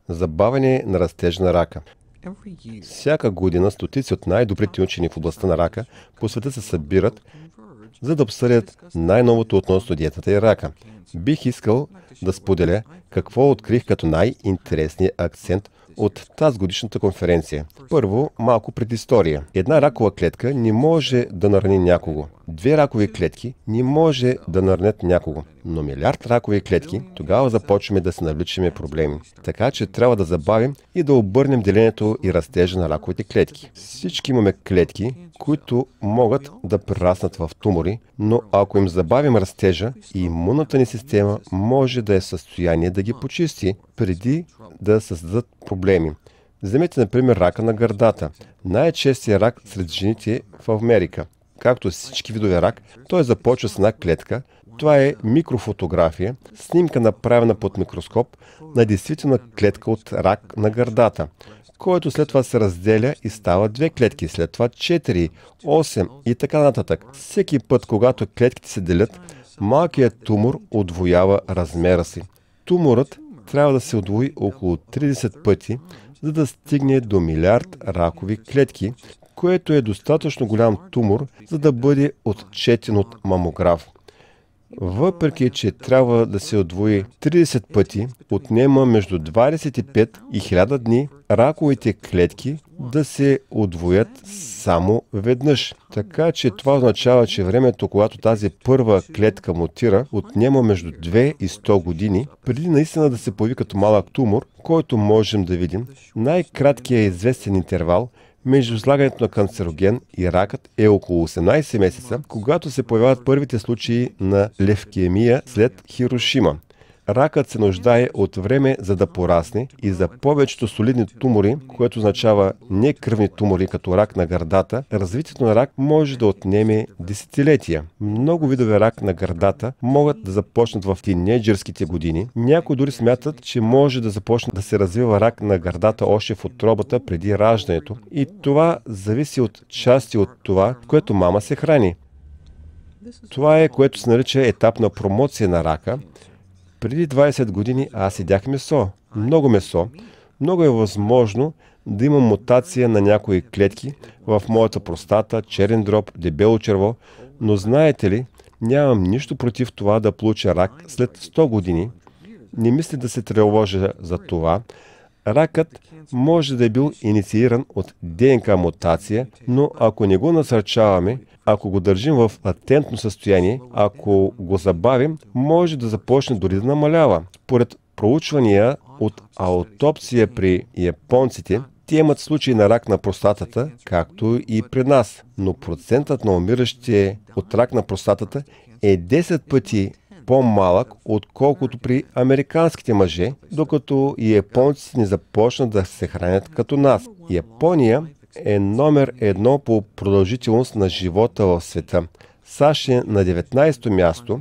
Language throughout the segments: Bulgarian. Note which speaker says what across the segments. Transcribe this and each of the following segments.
Speaker 1: Забавяне на растежа на рака. Всяка година стотици от най-добрите учени в областта на рака по света се събират, за да обсъдят най-новото относно диетата и рака. Бих искал да споделя какво открих като най-интересния акцент от тази годишната конференция. Първо, малко предистория. Една ракова клетка не може да нарани някого. 2 ракови клетки не може да наранят някого. Но милиард ракови клетки, тогава започваме да се навличаме проблеми. Така че трябва да забавим и да обърнем делението и растежа на раковите клетки. Всички имаме клетки, които могат да прераснат в тумори, но ако им забавим растежа, имунната ни система може да е в състояние да ги почисти, преди да създадат проблеми. Вземете, например, рака на гърдата. Най-честият рак сред жените в Америка. Както всички видове рак, той започва с една клетка. Това е микрофотография, снимка направена под микроскоп на действителна клетка от рак на гърдата, който след това се разделя и става 2 клетки, след това 4, 8 и така нататък. Всеки път, когато клетките се делят, малкият тумор удвоява размера си. Туморът трябва да се удвои около 30 пъти, за да стигне до милиард ракови клетки, което е достатъчно голям тумор, за да бъде отчетен от мамограф. Въпреки че трябва да се удвои 30 пъти, отнема между 25 и 1000 дни раковите клетки да се удвоят само веднъж. Така че това означава, че времето, когато тази първа клетка мутира, отнема между 2 и 100 години, преди наистина да се появи като малък тумор, който можем да видим. Най-краткият известен интервал между излагането на канцероген и ракът е около 18 месеца, когато се появяват първите случаи на левкемия след Хирошима. Ракът се нуждае от време за да порасне и за повечето солидни тумори, което означава некръвни тумори като рак на гърдата, развитието на рак може да отнеме десетилетия. Много видове рак на гърдата могат да започнат в тинейджърските години. Някои дори смятат, че може да започне да се развива рак на гърдата още в утробата преди раждането. И това зависи от части от това, което мама се храни. Това е, което се нарича етап на промоция на рака. Преди 20 години аз ядях месо. Много месо. Много е възможно да има мутация на някои клетки в моята простата, черен дроб, дебело черво, но знаете ли, нямам нищо против това да получа рак след 100 години. Не мисля да се тревожа за това. Ракът може да е бил иницииран от ДНК мутация, но ако не го насърчаваме, ако го държим в латентно състояние, ако го забавим, може да започне дори да намалява. Според проучвания от аутопсия при японците, те имат случаи на рак на простатата, както и при нас. Но процентът на умиращите от рак на простатата е 10 пъти по-малък, отколкото при американските мъже, докато и японците не започнат да се хранят като нас. Япония е номер 1 по продължителност на живота в света. САЩ е на 19-то място.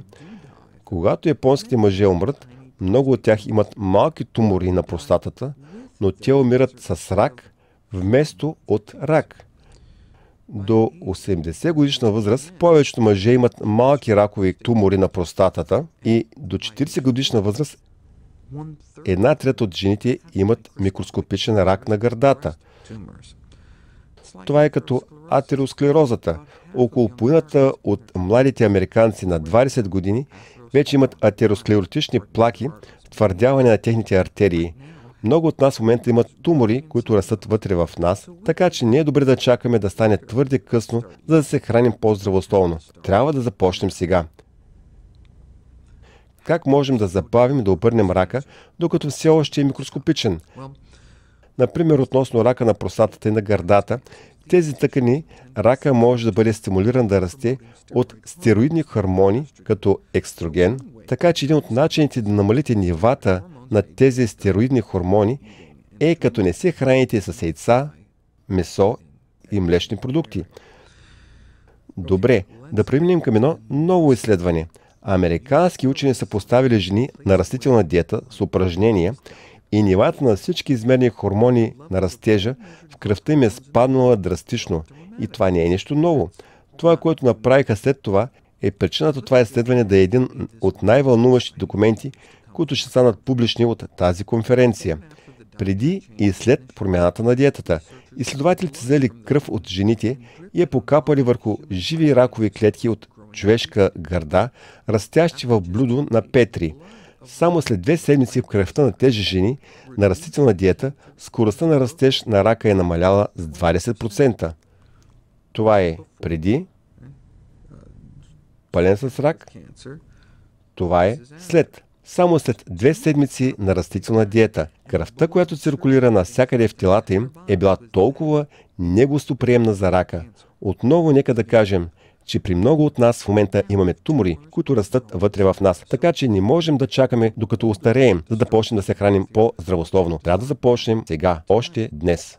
Speaker 1: Когато японските мъже умрат, много от тях имат малки тумори на простатата, но те умират с рак вместо от рак. До 80 годишна възраст повечето мъже имат малки ракови тумори на простатата и до 40 годишна възраст 1/3 от жените имат микроскопичен рак на гърдата. Това е като атеросклерозата. Около половината от младите американци на 20 години вече имат атеросклеротични плаки, твърдяване на техните артерии. Много от нас в момента имат тумори, които растат вътре в нас, така че не е добре да чакаме да стане твърде късно, за да се храним по-здравословно. Трябва да започнем сега. Как можем да забавим и да обърнем рака, докато все още е микроскопичен? Например, относно рака на простатата и на гърдата, тези тъкани рака може да бъде стимулиран да расте от стероидни хормони, като екстроген, така че един от начините да намалите нивата на тези стероидни хормони е като не се храните с яйца, месо и млечни продукти. Добре, да преминем към едно ново изследване. Американски учени са поставили жени на растителна диета с упражнения и нивата на всички измерни хормони на растежа в кръвта им е спаднала драстично. И това не е нещо ново. Това, което направиха след това, е причината това изследване да е един от най-вълнуващите документи, които ще станат публични от тази конференция. преди и след промяната на диетата. Изследователите са взели кръв от жените и я покапали върху живи ракови клетки от човешка гърда, растящи в блюдо на Петри. Само след 2 седмици в кръвта на тези жени на растителна диета, скоростта на растеж на рака е намаляла с 20%. Това е преди, пълен с рак, това е след. Само след 2 седмици на растителна диета, кръвта, която циркулира навсякъде в телата им, е била толкова негостоприемна за рака. Отново нека да кажем, че при много от нас в момента имаме тумори, които растат вътре в нас. Така че не можем да чакаме докато остареем, за да почнем да се храним по-здравословно. Трябва да започнем сега, още днес.